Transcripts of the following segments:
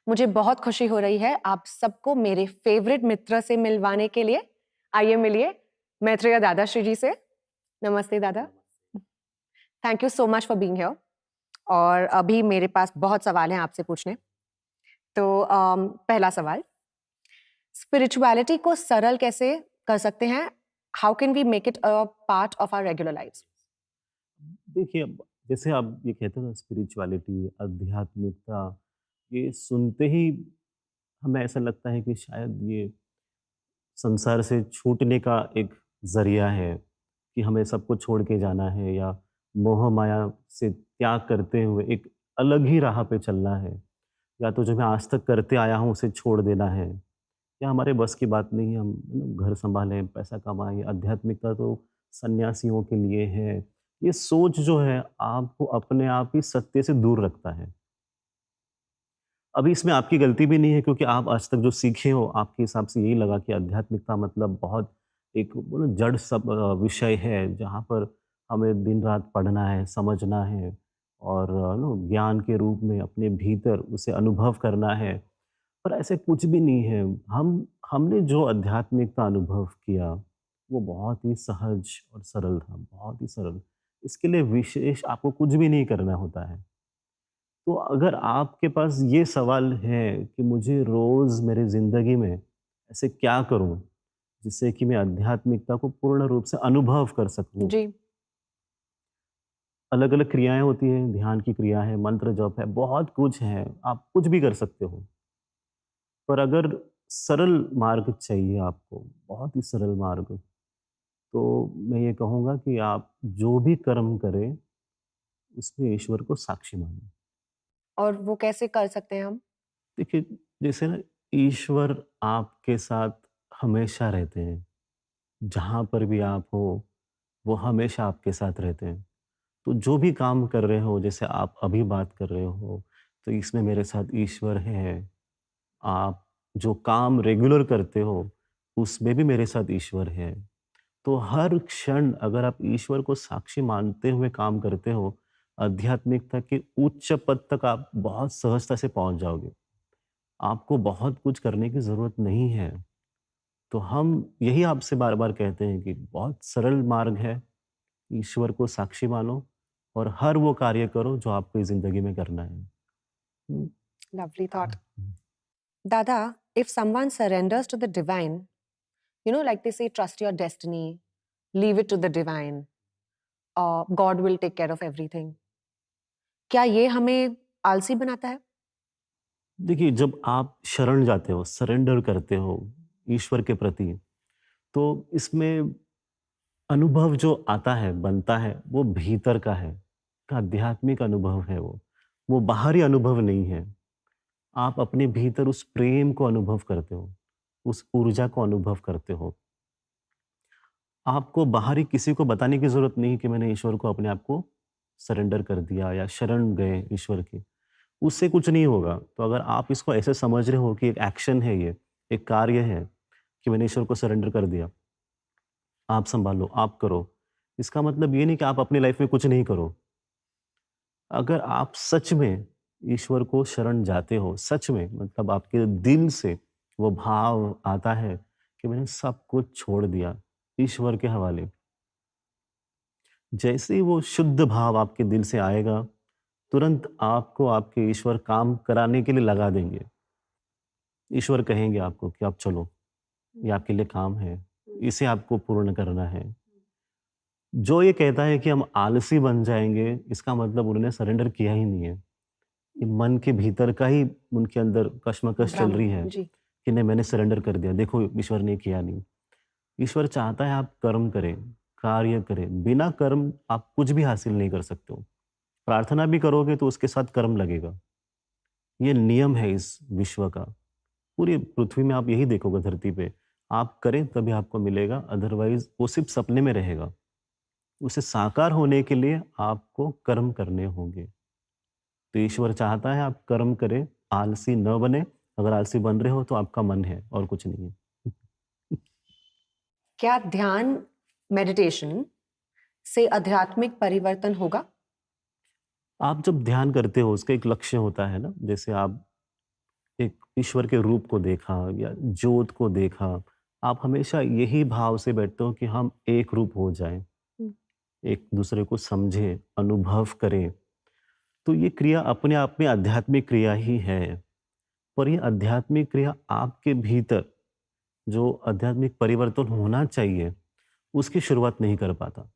मुझे बहुत खुशी हो रही है आप सबको मेरे फेवरेट मित्र से मिलवाने के लिए। आइए मिलिए मैत्रेय दादाश्री जी से। नमस्ते दादा। Thank you so much for being here. और अभी मेरे पास बहुत सवाल हैं आपसे पूछने। तो पहला सवाल, स्पिरिचुअलिटी को सरल कैसे कर सकते हैं? How can we make it a part of our regular lives? देखिए, अब जैसे आप ये कहते हो ना स्पिरिचुअलिटी, आध्यात्मिकता, ये सुनते ही हमें ऐसा लगता है कि शायद ये संसार से छूटने का एक ज़रिया है, कि हमें सब कुछ छोड़ के जाना है या मोह माया से त्याग करते हुए एक अलग ही राह पे चलना है, या तो जो मैं आज तक करते आया हूँ उसे छोड़ देना है, या हमारे बस की बात नहीं है, हम घर सँभालें, पैसा कमाएँ, आध्यात्मिकता तो सन्यासियों के लिए है। ये सोच जो है आपको अपने आप ही सत्य से दूर रखता है। अभी इसमें आपकी गलती भी नहीं है, क्योंकि आप आज तक जो सीखे हो, आपके हिसाब से यही लगा कि आध्यात्मिकता मतलब बहुत एक बोलो जड़ सब विषय है, जहाँ पर हमें दिन-रात पढ़ना है, समझना है और ज्ञान के रूप में अपने भीतर उसे अनुभव करना है। पर ऐसे कुछ भी नहीं है। हमने जो आध्यात्मिकता अनुभव किया, वो बहुत ही सहज और सरल था, बहुत ही सरल। इसके लिए विशेष आपको कुछ भी नहीं करना होता है। तो अगर आपके पास ये सवाल है कि मुझे रोज़ मेरी ज़िंदगी में ऐसे क्या करूँ, जिससे कि मैं आध्यात्मिकता को पूर्ण रूप से अनुभव कर सकूँ? जी। अलग-अलग क्रियाएँ होती हैं, ध्यान की क्रिया है, मंत्र जप है, बहुत कुछ है, आप कुछ भी कर सकते हो। पर अगर सरल मार्ग चाहिए आपको, बहुत ही सरल मार्ग, तो मैं ये कहूँगा कि आप जो भी कर्म करें, उसमें ईश्वर को साक्षी मानें। और वो कैसे कर सकते हैं हम? देखिए, जैसे ना ईश्वर आपके साथ हमेशा रहते हैं, जहाँ पर भी आप हो, वो हमेशा आपके साथ रहते हैं। तो जो भी काम कर रहे हो, जैसे आप अभी बात कर रहे हो, तो इसमें मेरे साथ ईश्वर है। आप जो काम रेगुलर करते हो, उसमें भी मेरे साथ ईश्वर है। तो हर क्षण अगर आप ईश्वर को साक्षी मानते हुए काम करते हो, आध्यात्मिकता के उच्च पद तक आप बहुत सहजता से पहुँच जाओगे। आपको बहुत कुछ करने की ज़रूरत नहीं है। तो हम यही आपसे बार-बार कहते हैं कि बहुत सरल मार्ग है, ईश्वर को साक्षी मानो और हर वो कार्य करो जो आपको इस ज़िंदगी में करना है। हुँ। Lovely thought. हुँ। Dada, if someone surrenders to the divine, like they say, trust your destiny, leave it to the divine, God will take care of everything. क्या ये हमें आलसी बनाता है? देखिए, जब आप शरण जाते हो, सरेंडर करते हो ईश्वर के प्रति, तो इसमें अनुभव जो आता है, बनता है, वो भीतर का है। का आध्यात्मिक अनुभव है वो। वो बाहरी अनुभव नहीं है। आप अपने भीतर उस प्रेम को अनुभव करते हो, उस ऊर्जा को अनुभव करते हो। आपको बाहरी किसी को बताने की ज़रूरत नहीं कि मैंने ईश्वर को अपने आप को सरेंडर कर दिया या शरण गए ईश्वर की। उससे कुछ नहीं होगा। तो अगर आप इसको ऐसे समझ रहे हो कि एक एक्शन है ये, एक कार्य है कि मैंने ईश्वर को सरेंडर कर दिया। आप सँभालो, आप करो। इसका मतलब ये नहीं कि आप अपनी लाइफ़ में कुछ नहीं करो। अगर आप सच में ईश्वर को शरण जाते हो, सच में मतलब आपके दिल से वो भाव आता है कि मैंने सब कुछ छोड़ दिया ईश्वर के हवाले। जैसे ही वो शुद्ध भाव आपके दिल से आएगा, तुरंत आपको आपके ईश्वर काम कराने के लिए लगा देंगे। ईश्वर कहेंगे आपको कि अब चलो, ये आपके लिए काम है, इसे आपको पूर्ण करना है। जो ये कहता है कि हम आलसी बन जाएँगे, इसका मतलब उन्होंने सरेंडर किया ही नहीं है। ये मन के भीतर का ही उनके अंदर कशमकश चल भ्रम। रही है जी। कि नहीं मैंने सरेंडर कर दिया, देखो ईश्वर ने किया नहीं। ईश्वर चाहता है आप कर्म करें, कार्य करें, बिना कर्म आप कुछ भी हासिल नहीं कर सकते हो। प्रार्थना भी करोगे तो उसके साथ कर्म लगेगा। ये नियम है इस विश्व का। पूरी पृथ्वी में आप यही देखोगे धरती पे, आप करें तभी आपको मिलेगा, अदरवाइज़ वो सिर्फ़ सपने में रहेगा। उसे साकार होने के लिए आपको कर्म करने होंगे। तो ईश्वर चाहता है आप कर्म करें, आलसी न बने। अगर आलसी बन रहे हो तो आपका मन है और कुछ नहीं है। क्या ध्यान, मेडिटेशन से आध्यात्मिक परिवर्तन होगा? आप जब ध्यान करते हो उसका एक लक्ष्य होता है ना, जैसे आप एक ईश्वर के रूप को देखा या ज्योत को देखा, आप हमेशा यही भाव से बैठते हो कि हम एक रूप हो जाएं, हुँ, एक दूसरे को समझें, अनुभव करें। तो ये क्रिया अपने आप में आध्यात्मिक क्रिया ही है। पर ये आध्यात्मिक क्रिया आपके भीतर जो आध्यात्मिक परिवर्तन होना चाहिए, उसकी शुरुआत नहीं कर पाता।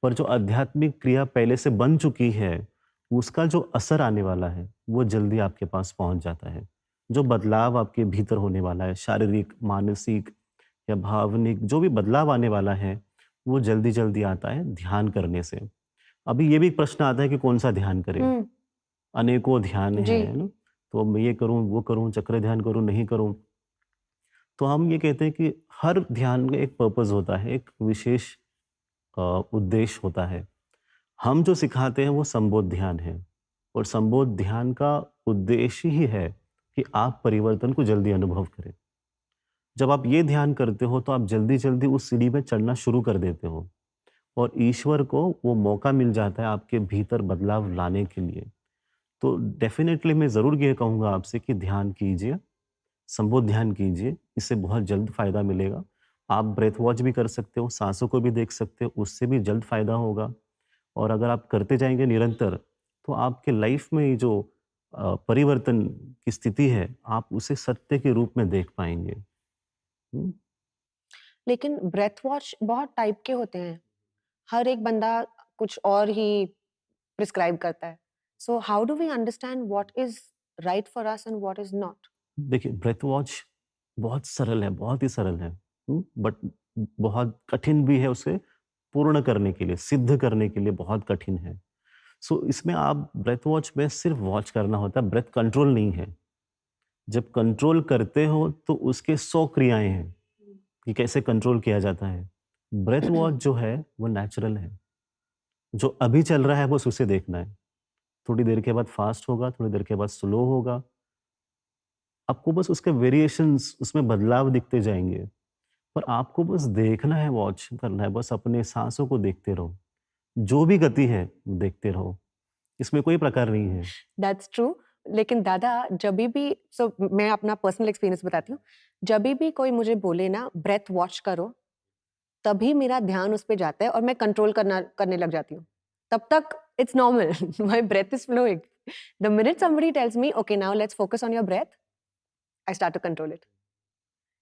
पर जो आध्यात्मिक क्रिया पहले से बन चुकी है, उसका जो असर आने वाला है, वो जल्दी आपके पास पहुँच जाता है। जो बदलाव आपके भीतर होने वाला है, शारीरिक, मानसिक या भावनिक जो भी बदलाव आने वाला है, वो जल्दी-जल्दी आता है ध्यान करने से। अभी ये भी एक प्रश्न आता है कि कौन-सा ध्यान करें? हुँ, अनेकों ध्यान जी, हैं, है ना? तो मैं ये करूँ, वो करूँ, चक्र ध्यान करूँ, नहीं करूँ। तो हम ये कहते हैं कि हर ध्यान में एक पर्पज़ होता है, एक विशेष उद्देश्य होता है। हम जो सिखाते हैं वो संबोध ध्यान है और संबोध ध्यान का उद्देश्य ही है कि आप परिवर्तन को जल्दी अनुभव करें। जब आप ये ध्यान करते हो तो आप जल्दी-जल्दी उस सीढ़ी पे चढ़ना शुरू कर देते हो और ईश्वर को वो मौका मिल जाता है आपके भीतर बदलाव लाने के लिए। तो डेफ़िनेटली मैं ज़रूर ये कहूँगा आपसे कि ध्यान कीजिए, संबोध ध्यान कीजिए, इससे बहुत जल्द फ़ायदा मिलेगा। आप ब्रेथ वॉच भी कर सकते हो, साँसों को भी देख सकते हो, उससे भी जल्द फ़ायदा होगा। और अगर आप करते जाएँगे निरंतर, तो आपके लाइफ़ में ये जो परिवर्तन की स्थिति है, आप उसे सत्य के रूप में देख पाएँगे। हुँ, लेकिन ब्रेथ वॉश बहुत टाइप के होते हैं। हर एक बंदा कुछ और ही प्रिस्क्राइब करता है। So how do we understand what is right for us and what is not? देखिए ब्रेथ वॉच बहुत सरल है, बहुत ही सरल है। बट बहुत कठिन भी है उसे पूर्ण करने के लिए, सिद्ध करने के लिए बहुत कठिन है। सो इसमें आप ब्रेथ वॉच में सिर्फ़ वॉच करना होता है, ब्रेथ कंट्रोल नहीं है। जब कंट्रोल करते हो तो उसके 100 क्रियाएँ हैं कि कैसे कंट्रोल किया जाता है। ब्रेथ वॉच जो है वो नेचुरल है। जो अभी चल रहा है बस उसे देखना है। थोड़ी देर के बाद फ़ास्ट होगा, थोड़ी देर के बाद स्लो होगा। आपको बस उसके वेरिएशंस उसमें बदलाव दिखते जाएँगे। पर आपको बस देखना है, वॉच करना है, बस अपने साँसों को देखते रहो। जो भी गति है देखते रहो। इसमें कोई प्रकार नहीं है। That's true. लेकिन दादा जभी भी मैं अपना पर्सनल एक्सपीरियंस बताती हूँ। जभी भी कोई मुझे बोले ना ब्रेथ वॉच करो, तभी मेरा ध्यान उस पे जाता है और मैं कंट्रोल करने लग जाती हूँ। तब तक it's normal my breath is flowing. The minute somebody tells me okay now let's focus on your breath, I start to control it.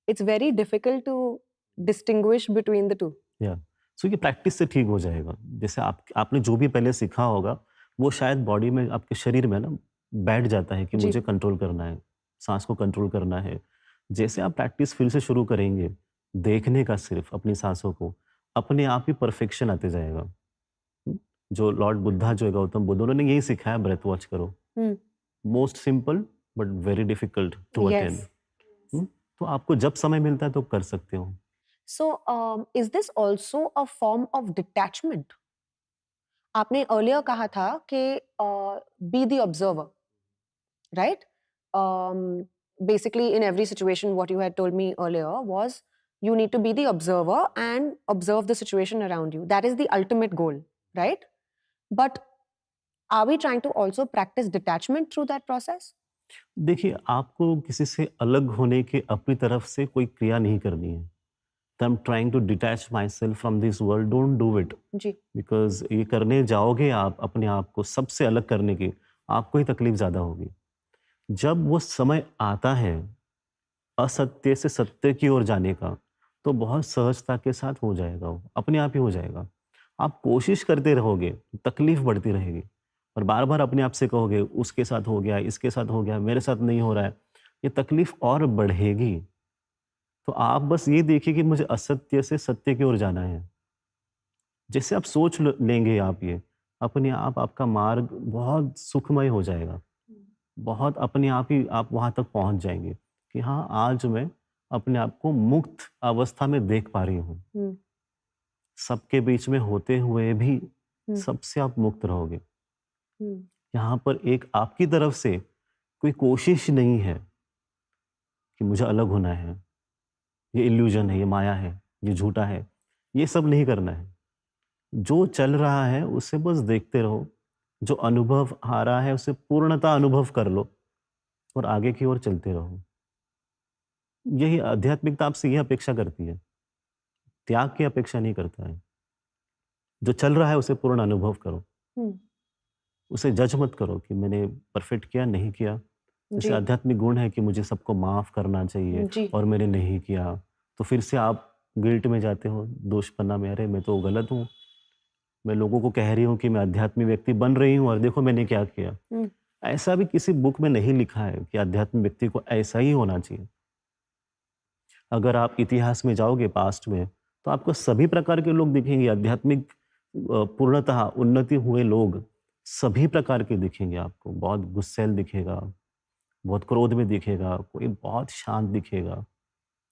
It's very difficult to distinguish between the 2। या सो ये practice से ठीक हो जाएगा। जैसे आपने जो भी पहले सीखा होगा, वो शायद बॉडी में आपके शरीर में ना बैठ जाता है कि जी। मुझे कंट्रोल करना है, साँस को कंट्रोल करना है। जैसे आप प्रैक्टिस फिर से शुरू करेंगे, देखने का सिर्फ़ अपनी साँसों को, अपने आप ही परफेक्शन आते जाएगा। हुँ? जो लॉर्ड बुद्धा जो है गौतम बुद्ध उन्होंने यही सिखाया ब्रेथ वॉच करो। हुँ, most simple but very difficult to yes. Attain. तो आपको जब समय मिलता है तो कर सकते हो। So is this also a form of detachment? आपने अर्लियर कहा था कि be the observer, right? Basically in every situation what you had told me earlier was you need to be the observer and observe the situation around you. That is the ultimate goal, right? But are we trying to also practice detachment through that process? देखिए, आपको किसी से अलग होने की अपनी तरफ से कोई क्रिया नहीं करनी है। I am trying to detach my self from this world, don't do it. जी। बिकॉज़ ये करने जाओगे आप अपने आप को सबसे अलग करने की, आपको ही तकलीफ ज़्यादा होगी। जब वो समय आता है असत्य से सत्य की ओर जाने का, तो बहुत सहजता के साथ हो जाएगा वो, अपने आप ही हो जाएगा। आप कोशिश करते रहोगे, तकलीफ बढ़ती रहेगी और बार-बार अपने आप से कहोगे, उसके साथ हो गया, इसके साथ हो गया, मेरे साथ नहीं हो रहा है, ये तकलीफ और बढ़ेगी। तो आप बस ये देखिए कि मुझे असत्य से सत्य की ओर जाना है। जैसे आप सोच लेंगे आप ये, अपने आप आपका मार्ग बहुत सुखमय हो जाएगा। बहुत अपने आप ही आप वहाँ तक पहुँच जाएँगे कि हाँ, आज मैं अपने आप को मुक्त अवस्था में देख पा रही हूँ। हुँ, सबके बीच में होते हुए भी हुँ, सबसे आप मुक्त रहोगे। हुँ, यहाँ पर एक आपकी तरफ से कोई कोशिश नहीं है कि मुझे अलग होना है, ये इल्यूज़न है, ये माया है, ये झूठा है। ये सब नहीं करना है। जो चल रहा है उसे बस देखते रहो। जो अनुभव आ रहा है उसे पूर्णतः अनुभव कर लो। और आगे की ओर चलते रहो। यही आध्यात्मिकता आपसे ये अपेक्षा करती है, त्याग की अपेक्षा नहीं करता है। जो चल रहा है उसे पूर्ण अनुभव करो, हम्म, उसे जज मत करो कि मैंने परफेक्ट किया, नहीं किया। जैसे जी आध्यात्मिक गुण है कि मुझे सबको माफ़ करना चाहिए जी और मैंने नहीं किया, तो फिर से आप गिल्ट में जाते हो, दोषपना में, अरे मैं तो गलत हूँ। मैं लोगों को कह रही हूँ कि मैं आध्यात्मिक व्यक्ति बन रही हूँ और देखो मैंने क्या किया। हम्म, ऐसा भी किसी बुक में नहीं लिखा है कि आध्यात्मिक व्यक्ति को ऐसा ही होना चाहिए। अगर आप इतिहास में जाओगे पास्ट में, तो आपको सभी प्रकार के लोग दिखेंगे आध्यात्मिक पूर्णतः उन्नति हुए लोग, सभी प्रकार के दिखेंगे आपको। बहुत गुस्सैल दिखेगा, बहुत क्रोध में दिखेगा, कोई बहुत शांत दिखेगा, है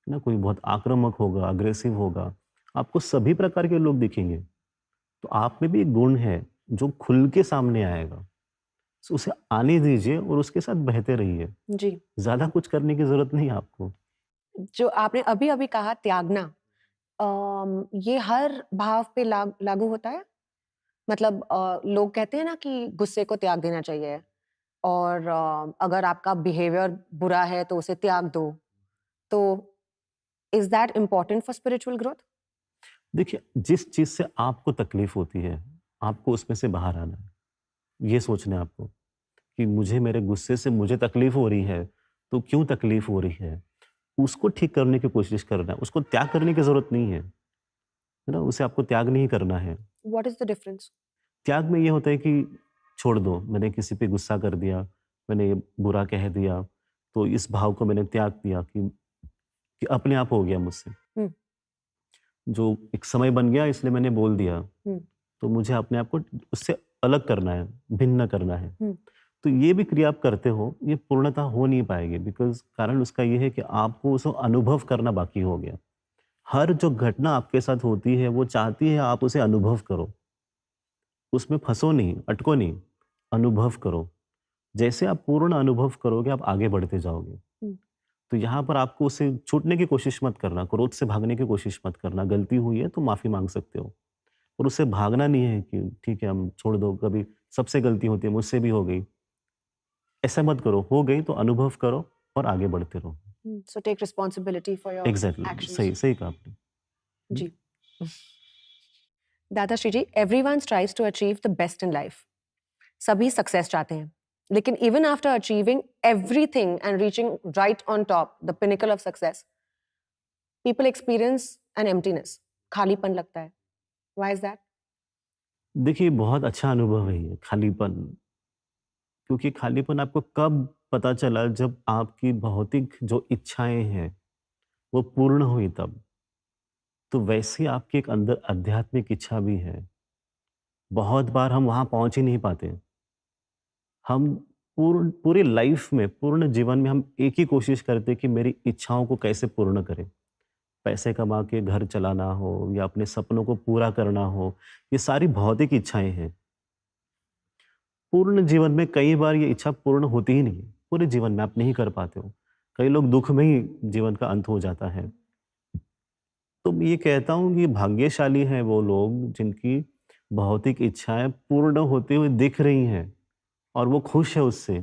ना? कोई बहुत आक्रामक होगा, अग्रेसिव होगा। आपको सभी प्रकार के लोग दिखेंगे। तो आप में भी एक गुण है जो खुल के सामने आएगा। सो उसे आने दीजिए और उसके साथ बहते रहिए। जी। ज़्यादा कुछ करने की ज़रूरत नहीं है आपको। जो आपने अभी अभी कहा त्यागना, ये हर भाव पे लागू होता है? मतलब लोग कहते हैं ना कि गुस्से को त्याग देना चाहिए और अगर आपका बिहेवियर बुरा है तो उसे त्याग दो। तो is that important for spiritual growth? देखिए, जिस चीज़ से आपको तकलीफ़ होती है, आपको उसमें से बाहर आना है। ये सोचना है आपको कि मुझे मेरे गुस्से से मुझे तकलीफ़ हो रही है, तो क्यों तकलीफ़ हो रही है? उसको ठीक करने की कोशिश करना है। उसको त्याग करने की ज़रूरत नहीं है ना? उसे आपको त्याग नहीं करना है। What is the difference? त्याग में ये होता है कि छोड़ दो, मैंने किसी पे गुस्सा कर दिया, मैंने ये बुरा कह दिया, तो इस भाव को मैंने त्याग दिया कि अपने आप हो गया मुझसे। हम्म, जो एक समय बन गया इसलिए मैंने बोल दिया, हम्म, तो मुझे अपने आप को उससे अलग करना है, भिन्न करना है। हम्म, तो ये भी क्रिया आप करते हो, ये पूर्णतः हो नहीं पाएगी बिकॉज़ कारण उसका ये है कि आपको उसको अनुभव करना बाकी हो गया। हर जो घटना आपके साथ होती है, वो चाहती है आप उसे अनुभव करो। उसमें फँसो नहीं, अटको नहीं, अनुभव करो। जैसे आप पूर्ण अनुभव करोगे, आप आगे बढ़ते जाओगे। हम्म, तो यहाँ पर आपको उससे छूटने की कोशिश मत करना, क्रोध से भागने की कोशिश मत करना। गलती हुई है तो माफ़ी माँग सकते हो और उससे भागना नहीं है कि ठीक है, हम छोड़ दो, कभी सबसे गलती होती है, मुझसे भी हो गई। ऐसा मत करो, हो गई तो अनुभव करो और आगे बढ़ते रहो। So take responsibility for your exactly actions. सही सही कहा आपने। हुँ, जी। Dada Shri ji, everyone tries to achieve the best in life. सभी सक्सेस चाहते हैं, लेकिन even after achieving everything and reaching right on top the pinnacle of success, people experience an emptiness, खालीपन लगता है। Why is that? देखिए बहुत अच्छा अनुभव है ये खालीपन, क्योंकि खालीपन आपको कब पता चला जब आपकी भौतिक जो इच्छाएँ हैं, वो पूर्ण हुई तब। तो वैसे ही आपके एक अंदर आध्यात्मिक इच्छा भी है। बहुत बार हम वहाँ पहुँच ही नहीं पाते। हम पूरी लाइफ में, पूर्ण जीवन में हम एक ही कोशिश करते हैं कि मेरी इच्छाओं को कैसे पूर्ण करें। पैसे कमा के घर चलाना हो या अपने सपनों को पूरा करना हो, ये सारी भौतिक इच्छाएँ हैं। पूर्ण जीवन में कई बार ये इच्छा पूर्ण होती ही नहीं है। पूरे जीवन में आप नहीं कर पाते हो। कई लोग दुःख में ही जीवन का अंत हो जाता है। तो मैं ये कहता हूँ कि भाग्यशाली हैं वो लोग जिनकी भौतिक इच्छाएँ पूर्ण होते हुए दिख रही हैं और वो खुश है उससे।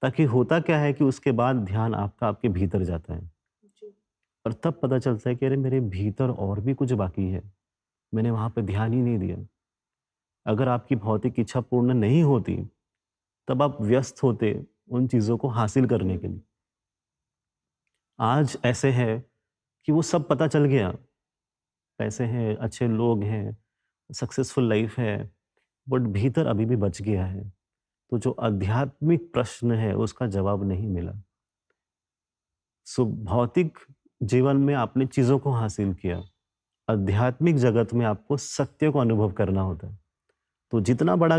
ताकि होता क्या है कि उसके बाद ध्यान आपका आपके भीतर जाता है जी। और तब पता चलता है कि अरे मेरे भीतर और भी कुछ बाकी है। मैंने वहाँ पे ध्यान ही नहीं दिया। अगर आपकी भौतिक इच्छा पूर्ण नहीं होती, तब आप व्यस्त होते उन चीज़ों को हासिल करने के लिए। आज ऐसे है कि वो सब पता चल गया। पैसे हैं, अच्छे लोग हैं, सक्सेसफुल लाइफ है, बट भीतर अभी भी बच गया है। तो जो आध्यात्मिक प्रश्न है, उसका जवाब नहीं मिला। सो भौतिक जीवन में आपने चीज़ों को हासिल किया। आध्यात्मिक जगत में आपको सत्य को अनुभव करना होता है। तो जितना बड़ा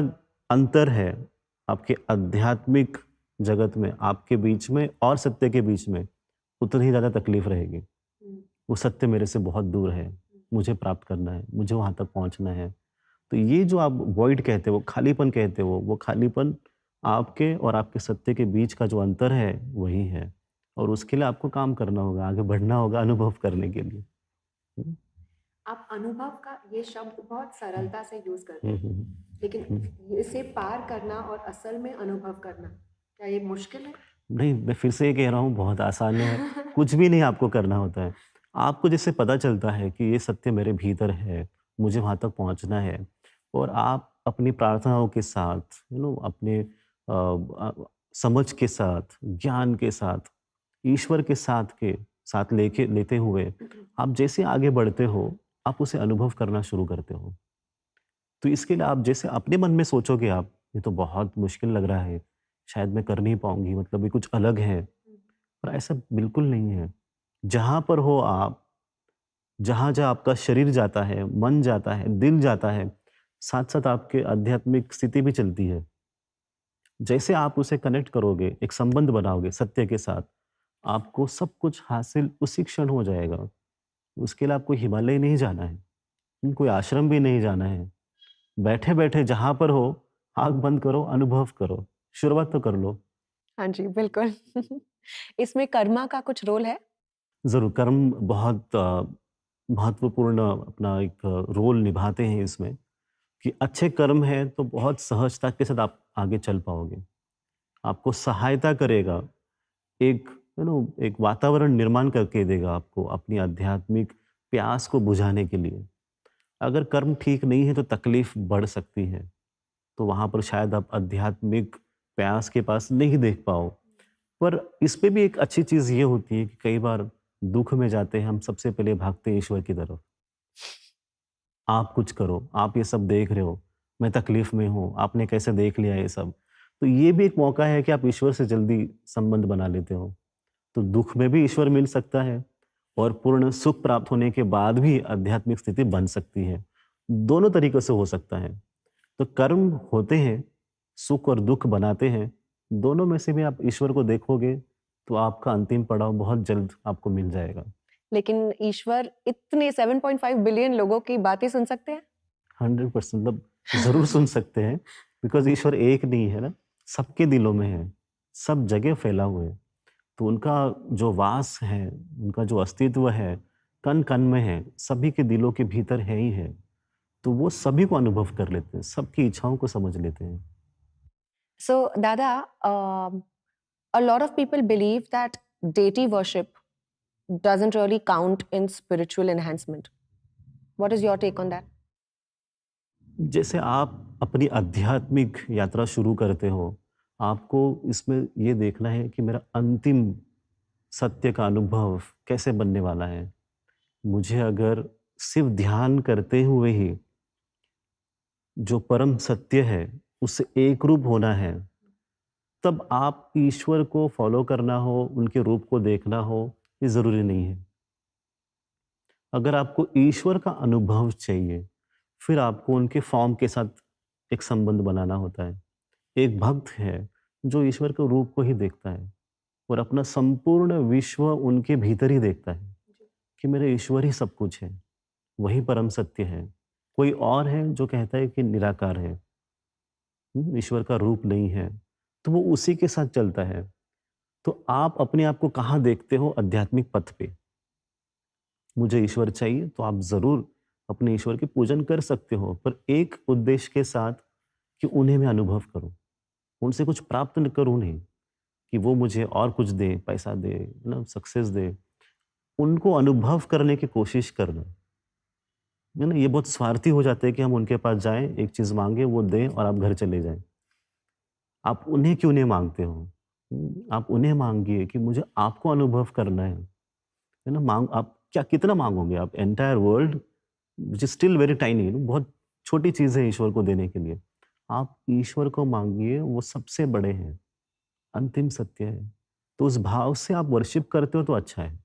अंतर है आपके आध्यात्मिक जगत में, आपके बीच में और सत्य के बीच में, उतनी ही ज़्यादा तकलीफ रहेगी। वो सत्य मेरे से बहुत दूर है, मुझे प्राप्त करना है, मुझे वहाँ तक पहुँचना है। तो ये जो आप वॉइड कहते हो, खालीपन कहते हो, वो खालीपन आपके और आपके सत्य के बीच का जो अंतर है, वही है। और उसके लिए आपको काम करना होगा, आगे बढ़ना होगा अनुभव करने के लिए। हुँ, आप अनुभव का ये शब्द बहुत हुँ, सरलता से यूज करते हुँ, हैं, हुँ, लेकिन हुँ। इसे पार करना और असल में अनुभव करना, क्या ये मुश्किल है? नहीं, मैं फिर से ये कह रहा हूँ, बहुत आसान है, कुछ भी नहीं आपको करना होता है। आपको जैसे पता चलता है कि ये सत्य मेरे भीतर है, मुझे वहाँ तक पहुँचना है, और आप अपनी प्रार्थनाओं के साथ, अपने समझ के साथ, ज्ञान के साथ, ईश्वर के साथ लेके लेते हुए आप जैसे आगे बढ़ते हो, आप उसे अनुभव करना शुरू करते हो। तो इसके लिए आप जैसे अपने मन में सोचोगे आप, ये तो बहुत मुश्किल लग रहा है, शायद मैं कर नहीं पाऊँगी, मतलब ये कुछ अलग है, पर ऐसा बिल्कुल नहीं है। जहाँ पर हो आप, जहाँ-जहाँ आपका शरीर जाता है, मन जाता है, दिल जाता है, साथ-साथ आपके आध्यात्मिक स्थिति भी चलती है। जैसे आप उसे कनेक्ट करोगे, एक संबंध बनाओगे सत्य के साथ, आपको सब कुछ हासिल उसी क्षण हो जाएगा। उसके लिए आपको हिमालय नहीं जाना है, कोई आश्रम भी नहीं जाना है। बैठे-बैठे जहाँ पर हो, आँख बंद करो, अनुभव करो। शुरुआत तो कर लो। हाँ जी, बिल्कुल। इसमें कर्मा का कुछ रोल है? ज़रूर, कर्म बहुत महत्वपूर्ण अपना एक रोल निभाते हैं इसमें, कि अच्छे कर्म हैं तो बहुत सहजता के साथ आप आगे चल पाओगे। आपको सहायता करेगा, एक एक वातावरण निर्माण करके देगा आपको अपनी आध्यात्मिक प्यास को बुझाने के लिए। अगर कर्म ठीक नहीं है तो तकलीफ बढ़ सकती है, तो वहाँ पर शायद आप आध्यात्मिक प्यास के पास नहीं देख पाओ। पर इस पे भी एक अच्छी चीज़ ये होती है कि कई बार दुःख में जाते हैं हम, सबसे पहले भागते हैं ईश्वर की तरफ। आप कुछ करो, आप ये सब देख रहे हो, मैं तकलीफ़ में हूँ, आपने कैसे देख लिया ये सब? तो ये भी एक मौका है कि आप ईश्वर से जल्दी संबंध बना लेते हो। तो दुःख में भी ईश्वर मिल सकता है, और पूर्ण सुख प्राप्त होने के बाद भी आध्यात्मिक स्थिति बन सकती है। दोनों तरीकों से हो सकता है। तो कर्म होते हैं, सुख और दुःख बनाते हैं। दोनों में से भी आप ईश्वर को देखोगे, तो आपका अंतिम पड़ाव बहुत जल्द आपको मिल जाएगा। लेकिन ईश्वर इतने 7.5 बिलियन लोगों की बातें सुन सकते हैं? 100% मतलब ज़रूर सुन सकते हैं, बिकॉज़ ईश्वर एक नहीं है ना, सबके दिलों में है, सब जगह फैला हुआ है। तो उनका जो वास है, उनका जो अस्तित्व है, कण-कण में है, सभी के दिलों के भीतर है ही है। तो वो सभी को अनुभव कर लेते हैं, सबकी इच्छाओं को समझ लेते हैं। So, Dada, a lot of people believe that deity worship doesn't really count in spiritual enhancement. What is your take on that? जैसे आप अपनी आध्यात्मिक यात्रा शुरू करते हो, आपको इसमें ये देखना है कि मेरा अंतिम सत्य का अनुभव कैसे बनने वाला है। मुझे अगर सिर्फ़ ध्यान करते हुए ही जो परम सत्य है, उससे एक रूप होना है, तब आप ईश्वर को फ़ॉलो करना हो, उनके रूप को देखना हो, ये ज़रूरी नहीं है। अगर आपको ईश्वर का अनुभव चाहिए, फिर आपको उनके फ़ॉर्म के साथ एक संबंध बनाना होता है। एक भक्त है, जो ईश्वर के रूप को ही देखता है और अपना संपूर्ण विश्व उनके भीतर ही देखता है, कि मेरे ईश्वर ही सब कुछ है, वही परम सत्य है। कोई और है जो कहता है कि निराकार है, ईश्वर का रूप नहीं है, तो वो उसी के साथ चलता है। तो आप अपने आप को कहाँ देखते हो आध्यात्मिक पथ पे? मुझे ईश्वर चाहिए, तो आप ज़रूर अपने ईश्वर की पूजन कर सकते हो, पर एक उद्देश्य के साथ, कि उन्हें मैं अनुभव करूँ। उनसे कुछ प्राप्त न करूँ नहीं, कि वो मुझे और कुछ दे, पैसा दे, सक्सेस दे। उनको अनुभव करने की कोशिश करना। है ना? ये बहुत स्वार्थी हो जाते हैं कि हम उनके पास जाएँ, एक चीज़ माँगे, वो दें और आप घर चले जाएँ। आप उन्हें क्यों नहीं माँगते हो? आप उन्हें माँगिए कि मुझे आपको अनुभव करना है ना? आप क्या कितना माँगोगे आप? Entire world which is still very tiny, बहुत छोटी चीज़ है ईश्वर को देने के लिए। आप ईश्वर को माँगिए, वो सबसे बड़े हैं, अंतिम सत्य है। तो उस भाव से आप वर्शिप करते हो तो अच्छा है।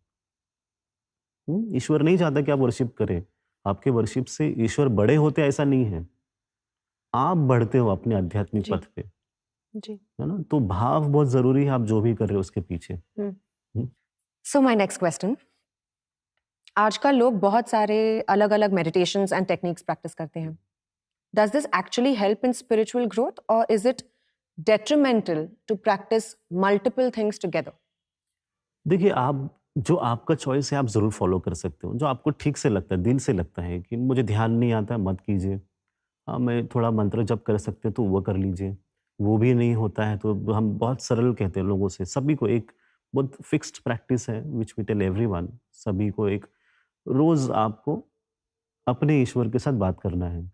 ईश्वर नहीं चाहता कि आप वर्शिप करें। आपके वर्शिप से ईश्वर बड़े होते हैं ऐसा नहीं है। आप बढ़ते हो अपने आध्यात्मिक जी, पथ पे, जी। है ना? तो भाव बहुत ज़रूरी है, आप जो भी कर रहे हो उसके पीछे। हुँ। हुँ। सो माय नेक्स्ट क्वेश्चन, आजकल लोग बहुत सारे अलग-अलग मेडिटेशंस एंड टेक्निक्स प्रैक्टिस करते हैं। Does this actually help in spiritual growth or is it detrimental to practice multiple things together? देखिए, आप जो आपका चॉइस है आप ज़रूर फ़ॉलो कर सकते हो। जो आपको ठीक से लगता है, दिल से लगता है कि मुझे ध्यान नहीं आता, मत कीजिए। हाँ, मैं थोड़ा मंत्र जप कर सकते तो वो कर लीजिए। वो भी नहीं होता है तो हम बहुत सरल कहते हैं लोगों से। सभी को एक बहुत फिक्स्ड प्रैक्टिस है व्हिच वी टेल एवरीवन, सभी को एक रोज़ आपको अपने ईश्वर के साथ बात करना है।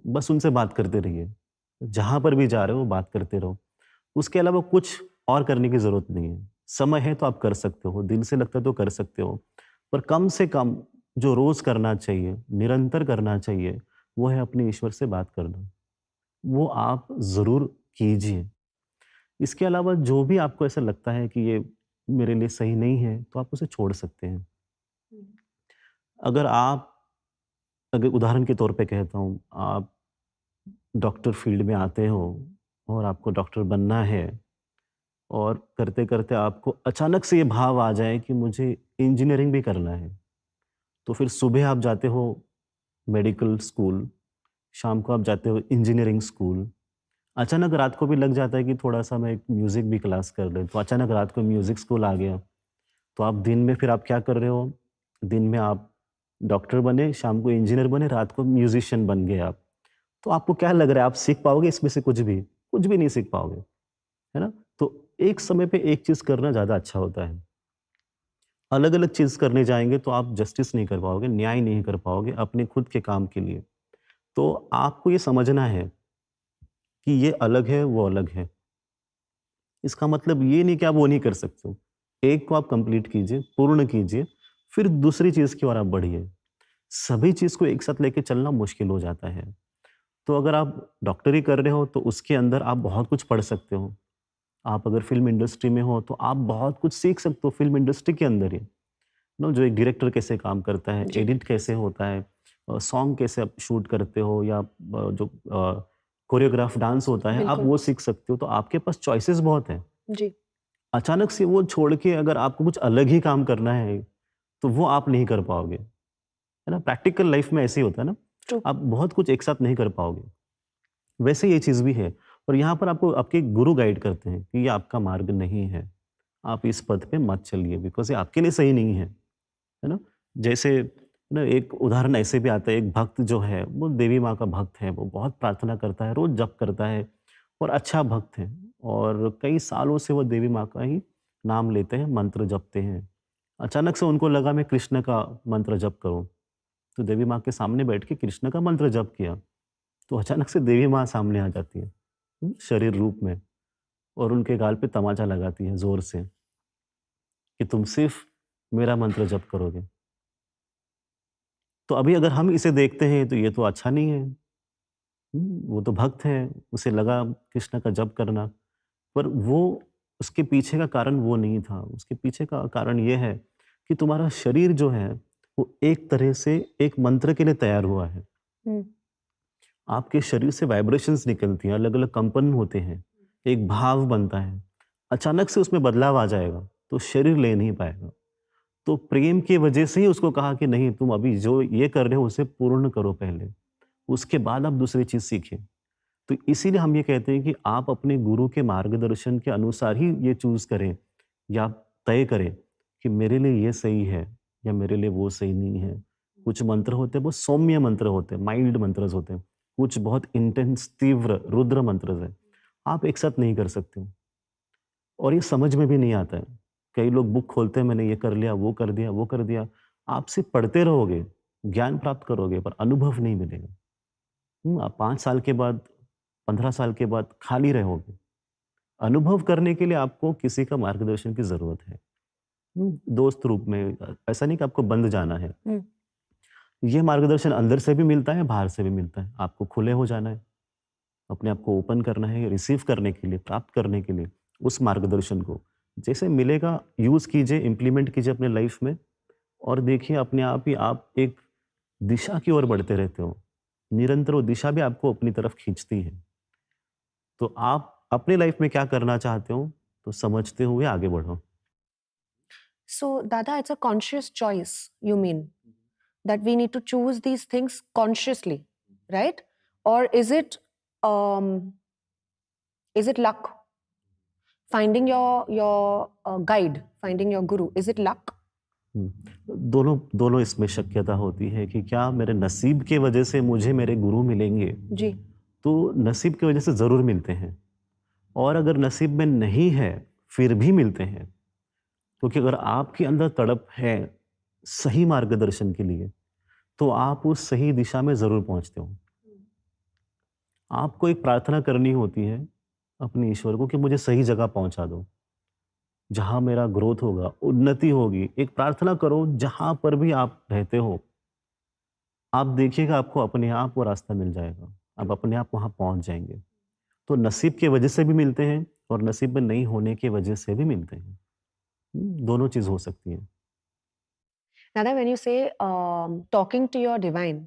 बस उनसे बात करते रहिए। जहाँ पर भी जा रहे हो बात करते रहो। उसके अलावा कुछ और करने की ज़रूरत नहीं है। समय है तो आप कर सकते हो, दिल से लगता है तो कर सकते हो। पर कम से कम जो रोज़ करना चाहिए, निरंतर करना चाहिए, वो है अपने ईश्वर से बात करना। वो आप ज़रूर कीजिए। इसके अलावा जो भी आपको ऐसा लगता है कि ये मेरे लिए सही नहीं है, तो आप उसे छोड़ सकते हैं। अगर आप अगर उदाहरण के तौर पे कहता हूँ, आप डॉक्टर फ़ील्ड में आते हो और आपको डॉक्टर बनना है और करते-करते आपको अचानक से ये भाव आ जाए कि मुझे इंजीनियरिंग भी करना है। तो फिर सुबह आप जाते हो मेडिकल स्कूल, शाम को आप जाते हो इंजीनियरिंग स्कूल। अचानक रात को भी लग जाता है कि थोड़ा-सा मैं एक म्यूज़िक भी क्लास कर लें, तो अचानक रात को म्यूज़िक स्कूल आ गया। तो आप दिन में फिर आप क्या कर रहे हो? दिन में आप डॉक्टर बने, शाम को इंजीनियर बने, रात को म्यूज़िशियन बन गए आप। तो आपको क्या लग रहा है आप सीख पाओगे इसमें से कुछ भी? कुछ भी नहीं सीख पाओगे, है ना? तो एक समय पे एक चीज़ करना ज़्यादा अच्छा होता है। अलग-अलग चीज़ करने जाएँगे तो आप जस्टिस नहीं कर पाओगे, न्याय नहीं कर पाओगे अपने खुद के काम के लिए। तो आपको ये समझना है कि ये अलग है, वो अलग है। इसका मतलब ये नहीं कि आप वो नहीं कर सकते हो। एक को आप कंप्लीट कीजिए, पूर्ण कीजिए, फिर दूसरी चीज़ की ओर आप बढ़िए। सभी चीज़ को एक साथ लेके चलना मुश्किल हो जाता है। तो अगर आप डॉक्टरी कर रहे हो तो उसके अंदर आप बहुत कुछ पढ़ सकते हो। आप अगर फ़िल्म इंडस्ट्री में हो तो आप बहुत कुछ सीख सकते हो फ़िल्म इंडस्ट्री के अंदर ही। नो जो एक डायरेक्टर कैसे काम करता है, जी, एडिट कैसे होता है, सॉन्ग कैसे आप शूट करते हो या जो कोरियोग्राफ डांस होता है, आप बिल्कुल। वो सीख सकते हो। तो आपके पास चॉइसेस बहुत हैं। जी, अचानक से वो छोड़ के अगर आपको कुछ अलग ही काम करना है, तो वो आप नहीं कर पाओगे, है ना? प्रैक्टिकल लाइफ में ऐसे ही होता है ना, ट्रू। आप बहुत कुछ एक साथ नहीं कर पाओगे। वैसे ये चीज़ भी है और यहाँ पर आपको आपके गुरु गाइड करते हैं कि ये आपका मार्ग नहीं है। आप इस पथ पे मत चलिए बिकॉज़ ये आपके लिए सही नहीं है ना? जैसे ना एक उदाहरण ऐसे भी आता है, एक भक्त जो है, वो देवी माँ का भक्त है, वो बहुत प्रार्थना करता है, रोज़ जप करता है और अच्छा भक्त है और कई सालों से वो देवी माँ का ही नाम लेते हैं, मंत्र जपते हैं। अचानक से उनको लगा मैं कृष्ण का मंत्र जप करूँ, तो देवी माँ के सामने बैठ के कृष्ण का मंत्र जप किया, तो अचानक से देवी माँ सामने आ जाती है, शरीर रूप में और उनके गाल पे तमाचा लगाती है ज़ोर से कि तुम सिर्फ़ मेरा मंत्र जप करोगे। तो अभी अगर हम इसे देखते हैं तो ये तो अच्छा नहीं है। वो तो भक्त है, उसे लगा कृष्ण का जप करना, पर वो उसके पीछे का कारण वो नहीं था। उसके पीछे का कारण ये है कि तुम्हारा शरीर जो है, वो एक तरह से एक मंत्र के लिए तैयार हुआ है। हुँ, आपके शरीर से वाइब्रेशंस निकलती हैं, अलग-अलग कंपन होते हैं, एक भाव बनता है। अचानक से उसमें बदलाव आ जाएगा, तो शरीर ले नहीं पाएगा। तो प्रेम की वजह से ही उसको कहा कि नहीं तुम अभी जो ये कर रहे हो उसे पूर्ण करो पहले, उसके बाद आप दूसरी चीज़ सीखें। तो इसीलिए हम ये कहते हैं कि आप अपने गुरु के मार्गदर्शन के अनुसार ही ये चूज़ करें या तय करें कि मेरे लिए ये सही है या मेरे लिए वो सही नहीं है। कुछ मंत्र होते हैं, वो सौम्य मंत्र होते हैं, माइल्ड मंत्रस होते हैं। कुछ बहुत इंटेंस तीव्र रुद्र मंत्रस हैं। आप एक साथ नहीं कर सकते हो और ये समझ में भी नहीं आता है। कई लोग बुक खोलते हैं, मैंने ये कर लिया, वो कर दिया, वो कर दिया। आप सिर्फ़ पढ़ते रहोगे, ज्ञान प्राप्त करोगे पर अनुभव नहीं मिलेगा। आप 5 साल के बाद, 15 साल के बाद खाली रहोगे। अनुभव करने के लिए आपको किसी का मार्गदर्शन की ज़रूरत है। दोस्त रूप में ऐसा नहीं कि आपको बंद जाना है। हुँ, ये मार्गदर्शन अंदर से भी मिलता है, बाहर से भी मिलता है। आपको खुले हो जाना है, अपने आप को ओपन करना है, रिसीव करने के लिए, प्राप्त करने के लिए उस मार्गदर्शन को। जैसे मिलेगा यूज़ कीजिए, इम्प्लीमेंट कीजिए अपने लाइफ़ में और देखिए अपने आप ही आप एक दिशा की ओर बढ़ते रहते हो। निरंतर वो दिशा भी आपको अपनी तरफ खींचती है। तो आप अपनी लाइफ़ में क्या करना चाहते हो, तो समझते हुए आगे बढ़ो। so Dada, it's a conscious choice, you mean, that we need to choose these things consciously, right? Or um is it luck? Finding your guide, finding your guru, is it luck? हुँ, दोनों दोनों इसमें शक्यता होती है कि क्या मेरे नसीब के वजह से मुझे मेरे गुरु मिलेंगे जी, तो नसीब की वजह से ज़रूर मिलते हैं। और अगर नसीब में नहीं है, फिर भी मिलते हैं। क्योंकि अगर आपके अंदर तड़प है सही मार्गदर्शन के लिए, तो आप उस सही दिशा में ज़रूर पहुँचते हो। आपको एक प्रार्थना करनी होती है अपने ईश्वर को कि मुझे सही जगह पहुँचा दो, जहाँ मेरा ग्रोथ होगा, उन्नति होगी। एक प्रार्थना करो जहाँ पर भी आप रहते हो, आप देखिएगा आपको अपने आप वो रास्ता मिल जाएगा। आप अपने आप वहाँ पहुँच जाएँगे। तो नसीब की वजह से भी मिलते हैं और नसीब में नहीं होने की वजह से भी मिलते हैं। दोनों चीज़ हो सकती है। Nada, when you say talking to your divine,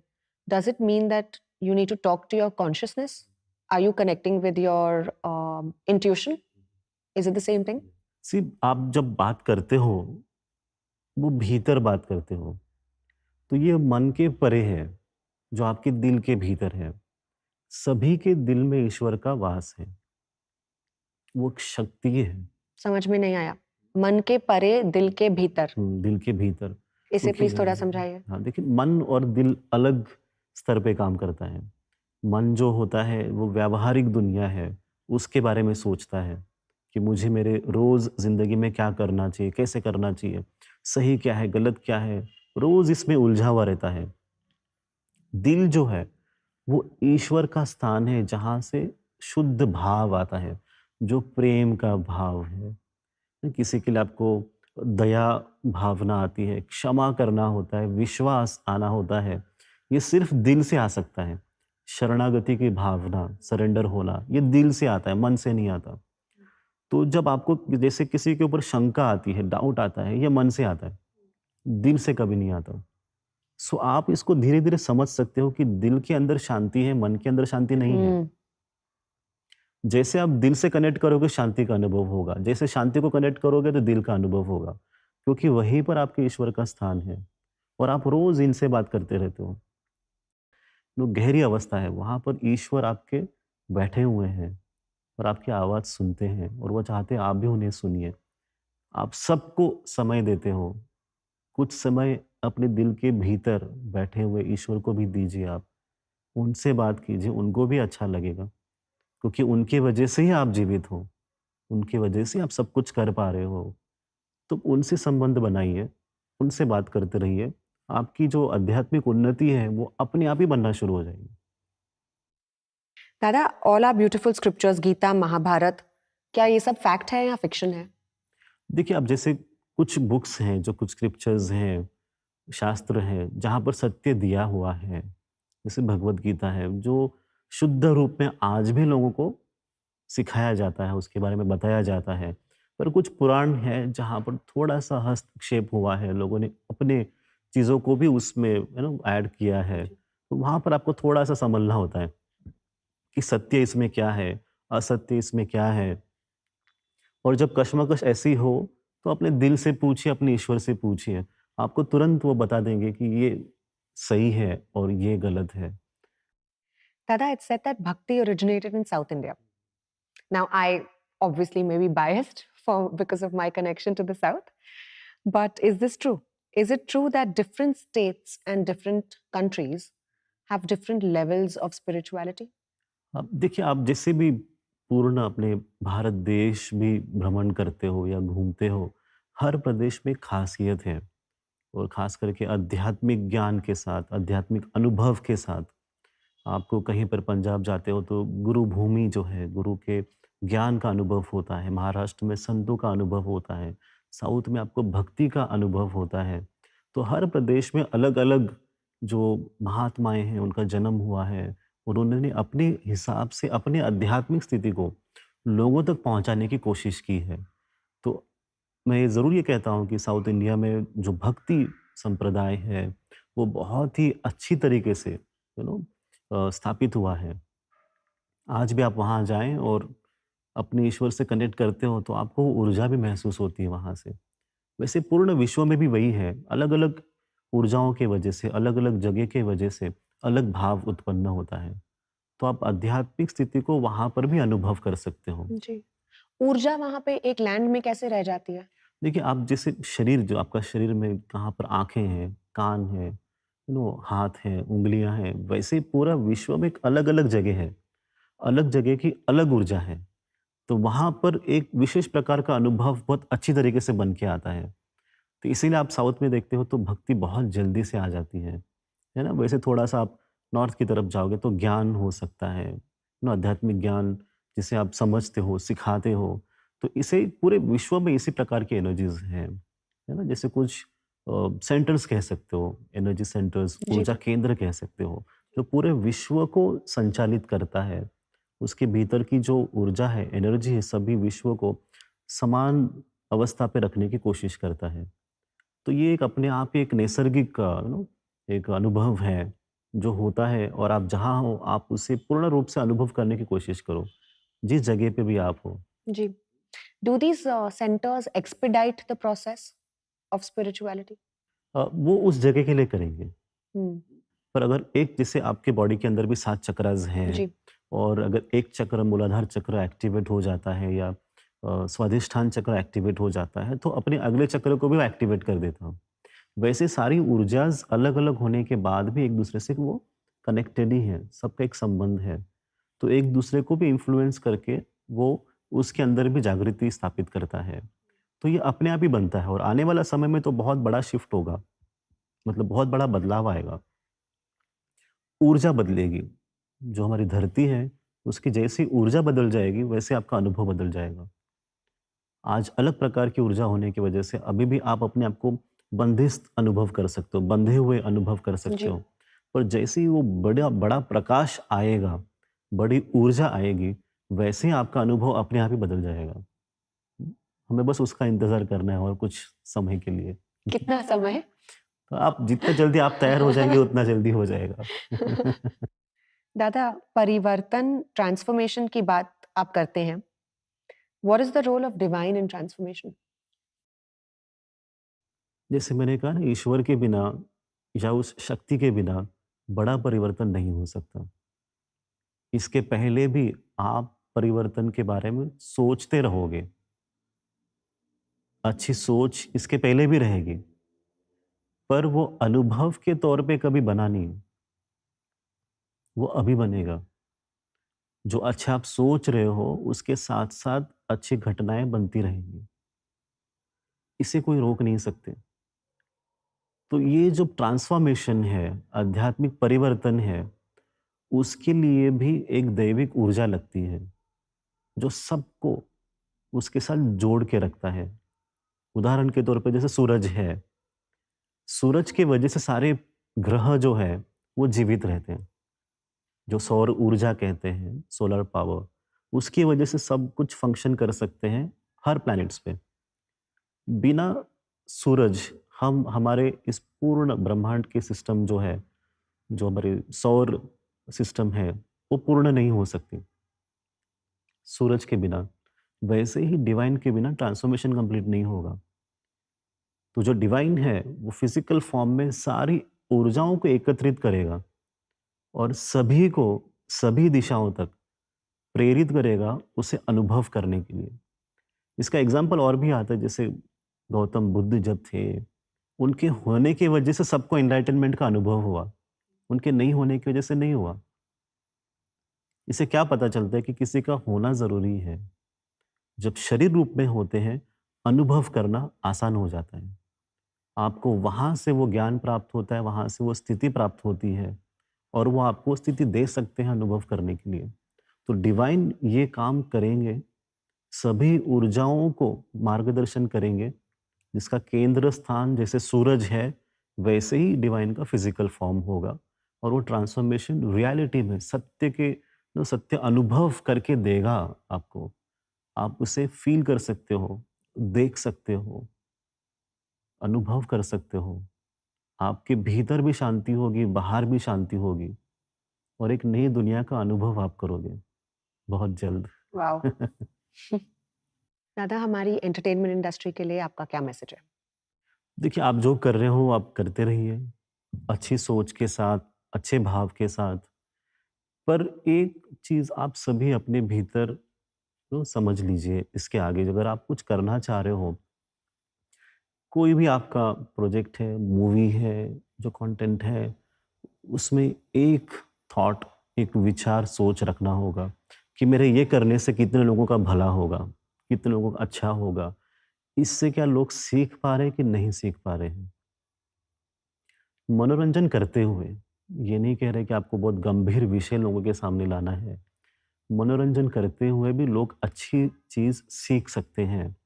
does it mean that you need to talk to your consciousness? Are you connecting with your intuition? Is it the same thing? सी आप जब बात करते हो, वो भीतर बात करते हो, तो ये मन के परे है, जो आपके दिल के भीतर है। सभी के दिल में ईश्वर का वास है। वो एक शक्ति है। समझ में नहीं आया। मन के परे, दिल के भीतर। दिल के भीतर। इसे क्योंकि प्लीज थोड़ा समझाइए। हाँ, देखिए मन और दिल अलग स्तर पे काम करता है। मन जो होता है वो व्यावहारिक दुनिया है, उसके बारे में सोचता है कि मुझे मेरे रोज़ ज़िंदगी में क्या करना चाहिए, कैसे करना चाहिए, सही क्या है, गलत क्या है, रोज़ इसमें उलझा हुआ रहता है। दिल जो है वो ईश्वर का स्थान है जहाँ से शुद्ध भाव आता है, जो प्रेम का भाव है। किसी के लिए आपको दया भावना आती है, क्षमा करना होता है, विश्वास आना होता है। ये सिर्फ़ दिल से आ सकता है। शरणागति की भावना, सरेंडर होना, ये दिल से आता है, मन से नहीं आता। तो जब आपको जैसे किसी के ऊपर शंका आती है, डाउट आता है, ये मन से आता है, दिल से कभी नहीं आता। सो आप इसको धीरे-धीरे समझ सकते हो कि दिल के अंदर शांति है, मन के अंदर शांति नहीं है। हम्म, जैसे आप दिल से कनेक्ट करोगे शांति का अनुभव होगा, जैसे शांति को कनेक्ट करोगे तो दिल का अनुभव होगा, क्योंकि वहीं पर आपके ईश्वर का स्थान है और आप रोज इनसे बात करते रहते हो। जो गहरी अवस्था है वहां पर ईश्वर आपके बैठे हुए हैं और आपकी आवाज सुनते हैं और वो चाहते हैं आप भी उन्हें सुनिए। आप सबको समय देते हो, कुछ समय अपने दिल के भीतर बैठे हुए ईश्वर को भी दीजिए। आप उनसे बात कीजिए, उनको भी अच्छा लगेगा, क्योंकि उनकी वजह से ही आप जीवित हो, उनकी वजह से आप सब कुछ कर पा रहे हो। तो उनसे संबंध बनाइए, उनसे बात करते रहिए। आपकी जो आध्यात्मिक उन्नति है, वो अपने आप ही बनना शुरू हो जाएगी। दादा, all are beautiful scriptures, Gita, Mahabharat, क्या ये सब फैक्ट है या फिक्शन है? देखिए, अब जैसे कुछ बुक्स हैं, जो कुछ स्क्रिप्चर्स हैं, शास्त्र हैं, जहाँ पर सत्य दिया हुआ है, जैसे भगवद गीता है, जो शुद्ध रूप में आज भी लोगों को सिखाया जाता है, उसके बारे में बताया जाता है। पर कुछ पुराण है, जहाँ पर थोड़ा-सा हस्तक्षेप हुआ है, लोगों ने अपने चीज़ों को भी उसमें ऐड किया है। तो वहाँ पर आपको थोड़ा-सा संभलना होता है कि सत्य इसमें क्या है, असत्य इसमें क्या है। और जब कशमकश ऐसी हो, तो अपने दिल से पूछिए, अपने ईश्वर से पूछिए। आपको तुरंत वो बता देंगे कि ये सही है और ये गलत है। Dada, it's said that bhakti originated in South India. Now, I obviously may be biased because of my connection to the South, but is this true? Is it true that different states and different countries have different levels of spirituality? अब देखिए, आप जैसे भी पूर्ण अपने भारत देश भी भ्रमण करते हो या घूमते हो, हर प्रदेश में खासियत है और खास करके आध्यात्मिक ज्ञान के साथ, आध्यात्मिक अनुभव के साथ। आपको कहीं पर पंजाब जाते हो तो गुरु भूमि जो है, गुरु के ज्ञान का अनुभव होता है। महाराष्ट्र में संतों का अनुभव होता है। साउथ में आपको भक्ति का अनुभव होता है। तो हर प्रदेश में अलग-अलग जो महात्माएँ हैं, उनका जन्म हुआ है और उन्होंने अपने हिसाब से अपने आध्यात्मिक स्थिति को लोगों तक पहुँचाने की कोशिश की है। तो मैं ये ज़रूर ये कहता हूँ कि साउथ इंडिया में जो भक्ति संप्रदाय है, वो बहुत ही अच्छी तरीके से स्थापित हुआ है। आज भी आप वहाँ जाएँ और अपने ईश्वर से कनेक्ट करते हो, तो आपको ऊर्जा भी महसूस होती है वहाँ से। वैसे पूर्ण विश्व में भी वही है, अलग-अलग ऊर्जाओं की वजह से, अलग-अलग जगह के वजह से अलग भाव उत्पन्न होता है। तो आप आध्यात्मिक स्थिति को वहाँ पर भी अनुभव कर सकते हो। जी। ऊर्जा वहाँ पे एक लैंड में कैसे रह जाती है? देखिए, आप जैसे शरीर जो आपका शरीर में कहाँ पर आँखें हैं, कान हैं, हाथ हैं, उँगलियाँ हैं, वैसे पूरा विश्व में एक अलग-अलग जगह है। अलग जगह की अलग ऊर्जा है। तो वहाँ पर एक विशेष प्रकार का अनुभव बहुत अच्छी तरीके से बन के आता है। तो इसीलिए आप साउथ में देखते हो तो भक्ति बहुत जल्दी से आ जाती है ना? वैसे थोड़ा-सा आप नॉर्थ की तरफ जाओगे तो ज्ञान हो सकता है, ना आध्यात्मिक ज्ञान जिसे आप समझते हो, सिखाते हो, तो इसे पूरे विश्व में इसी प्रकार की एनर्जीज़ हैं, है ना? जैसे कुछ सेंटर्स कह सकते हो, एनर्जी सेंटर्स, जी। ऊर्जा केंद्र कह सकते हो, जो पूरे विश्व को संचालित करता है। उसके भीतर की जो ऊर्जा है, एनर्जी है, सभी विश्व को समान अवस्था पे रखने की कोशिश करता है। तो ये एक अपने आप ही एक नैसर्गिक एक अनुभव है, जो होता है और आप जहाँ हो, आप उसे पूर्ण रूप से अनुभव करने की कोशिश करो, जिस जगह पे भी आप हो। जी। Do these centers expedite the process of spirituality? वो उस जगह के लिए करेंगे। हुँ, पर अगर एक जैसे आपके बॉडी के अंदर भी 7 चक्रास हैं जी, और अगर एक चक्र मूलाधार चक्र एक्टिवेट हो जाता है या स्वादिष्ठान चक्र एक्टिवेट हो जाता है, तो अपने अगले चक्र को भी वो एक्टिवेट कर देता हूँ। वैसे सारी ऊर्जाज़ अलग-अलग होने के बाद भी एक-दूसरे से वो कनेक्टेड ही हैं, सबका एक संबंध है। तो एक-दूसरे को भी इन्फ्लुएंस करके वो उसके अंदर भी जागृति स्थापित करता है। तो ये अपने आप ही बनता है और आने वाला समय में तो बहुत बड़ा शिफ्ट होगा, मतलब बहुत बड़ा बदलाव आएगा। ऊर्जा बदलेगी, जो हमारी धरती है, उसकी जैसी ऊर्जा बदल जाएगी, वैसे आपका अनुभव बदल जाएगा। आज अलग प्रकार की ऊर्जा होने की वजह से अभी भी आप अपने आप को बंदिस्त अनुभव कर सकते हो, बंधे हुए अनुभव कर सकते जी। हो। पर जैसे ही वो बड़ा बड़ा प्रकाश आएगा, बड़ी ऊर्जा आएगी, वैसे ही आपका अनुभव अपने आप ही बदल जाएगा। हमें बस उसका इंतज़ार करना है और कुछ समय के लिए। कितना समय? तो आप जितना जल्दी आप तैयार हो जाएँगे, उतना जल्दी हो जाएगा। दादा, परिवर्तन ट्रांसफॉर्मेशन की बात आप करते हैं। What is the role of divine in transformation? जैसे मैंने कहा ना, ईश्वर के बिना या उस शक्ति के बिना बड़ा परिवर्तन नहीं हो सकता। इसके पहले भी आप परिवर्तन के बारे में सोचते रहोगे। अच्छी सोच इसके पहले भी रहेगी, पर वो अनुभव के तौर पे कभी बना नहीं, वो अभी बनेगा। जो अच्छा आप सोच रहे हो, उसके साथ-साथ अच्छी घटनाएँ बनती रहेंगी। इसे कोई रोक नहीं सकते। तो ये जो ट्रांसफ़ॉर्मेशन है, आध्यात्मिक परिवर्तन है, उसके लिए भी एक दैविक ऊर्जा लगती है, जो सबको उसके साथ जोड़ के रखता है। उदाहरण के तौर पे जैसे सूरज है, सूरज की वजह से सारे ग्रह जो है, वो जीवित रहते हैं। जो सौर ऊर्जा कहते हैं, सोलर पावर, उसकी वजह से सब कुछ फ़ंक्शन कर सकते हैं हर प्लैनेट्स पे। बिना सूरज हम हमारे इस पूर्ण ब्रह्मांड के सिस्टम जो है, जो हमारे सौर सिस्टम है, वो पूर्ण नहीं हो सकती, सूरज के बिना। वैसे ही डिवाइन के बिना ट्रांसफ़ॉर्मेशन कंप्लीट नहीं होगा। तो जो डिवाइन है, वो फ़िज़िकल फ़ॉर्म में सारी ऊर्जाओं को एकत्रित करेगा और सभी को, सभी दिशाओं तक प्रेरित करेगा उसे अनुभव करने के लिए। इसका एग्ज़ाम्पल और भी आता है, जैसे गौतम बुद्ध जब थे, उनके होने की वजह से सबको एनलाइटनमेंट का अनुभव हुआ, उनके नहीं होने की वजह से नहीं हुआ। इससे क्या पता चलता है कि किसी का होना ज़रूरी है। जब शरीर रूप में होते हैं, अनुभव करना आसान हो जाता है। आपको वहाँ से वो ज्ञान प्राप्त होता है, वहाँ से वो स्थिति प्राप्त होती है और वो आपको स्थिति दे सकते हैं अनुभव करने के लिए। तो डिवाइन ये काम करेंगे, सभी ऊर्जाओं को मार्गदर्शन करेंगे, जिसका केंद्र स्थान जैसे सूरज है, वैसे ही डिवाइन का फिज़िकल फ़ॉर्म होगा और वो ट्रांसफ़ॉर्मेशन रियलिटी में सत्य के सत्य अनुभव करके देगा आपको। आप उसे फ़ील कर सकते हो, देख सकते हो, अनुभव कर सकते हो। आपके भीतर भी शांति होगी, बाहर भी शांति होगी और एक नई दुनिया का अनुभव आप करोगे, बहुत जल्द। वाओ! दादा, हमारी एंटरटेनमेंट इंडस्ट्री के लिए आपका क्या मैसेज है? देखिए, आप जो कर रहे हो, आप करते रहिए, अच्छी सोच के साथ, अच्छे भाव के साथ। पर एक चीज़ आप सभी अपने भीतर समझ लीजिए, इसके आगे अगर आप कुछ करना चाह रहे हो, कोई भी आपका प्रोजेक्ट है, मूवी है, जो कंटेंट है, उसमें एक थॉट एक विचार सोच रखना होगा कि मेरे ये करने से कितने लोगों का भला होगा, कितने लोगों का अच्छा होगा। इससे क्या लोग सीख पा रहे हैं कि नहीं सीख पा रहे हैं? मनोरंजन करते हुए, ये नहीं कह रहे कि आपको बहुत गंभीर विषय लोगों के सामने लाना है। मनोरंजन करते हुए भी लोग अच्छी चीज़ सीख सकते हैं।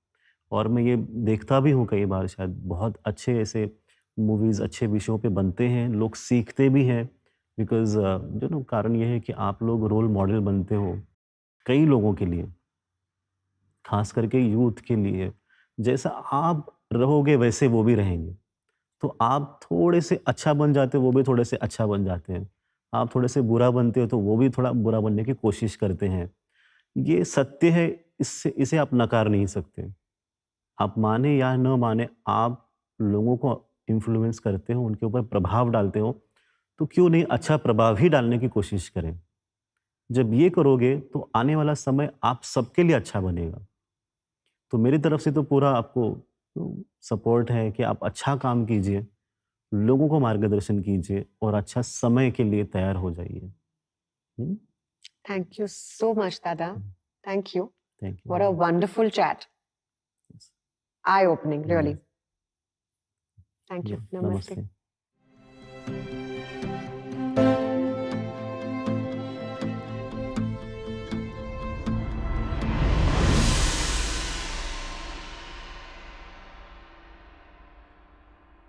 और मैं ये देखता भी हूँ कई बार, शायद बहुत अच्छे ऐसे मूवीज़ अच्छे विषयों पे बनते हैं, लोग सीखते भी हैं। बिकॉज़ जो ना कारण ये है कि आप लोग रोल मॉडल बनते हो कई लोगों के लिए, ख़ास करके यूथ के लिए। जैसा आप रहोगे वैसे वो भी रहेंगे। तो आप थोड़े से अच्छा बन जाते हो, वो भी थोड़े से अच्छा बन जाते हैं। आप थोड़े से बुरा बनते हो तो वो भी थोड़ा बुरा बनने की कोशिश करते हैं। ये सत्य है, इससे इसे आप नकार नहीं सकते। आप माने या न माने, आप लोगों को इन्फ्लुएंस करते हो, उनके ऊपर प्रभाव डालते हो, तो क्यों नहीं अच्छा प्रभाव ही डालने की कोशिश करें। जब ये करोगे तो आने वाला समय आप सबके लिए अच्छा बनेगा। तो मेरी तरफ से तो पूरा आपको सपोर्ट है कि आप अच्छा काम कीजिए, लोगों को मार्गदर्शन कीजिए और अच्छा समय के लिए तैयार हो जाइए। हुँ, Thank you so much, Dada. Hmm, Thank you. Thank What a you. wonderful chat. Yes, Eye-opening, yes, really. Thank you. या Namaste. नमस्ते।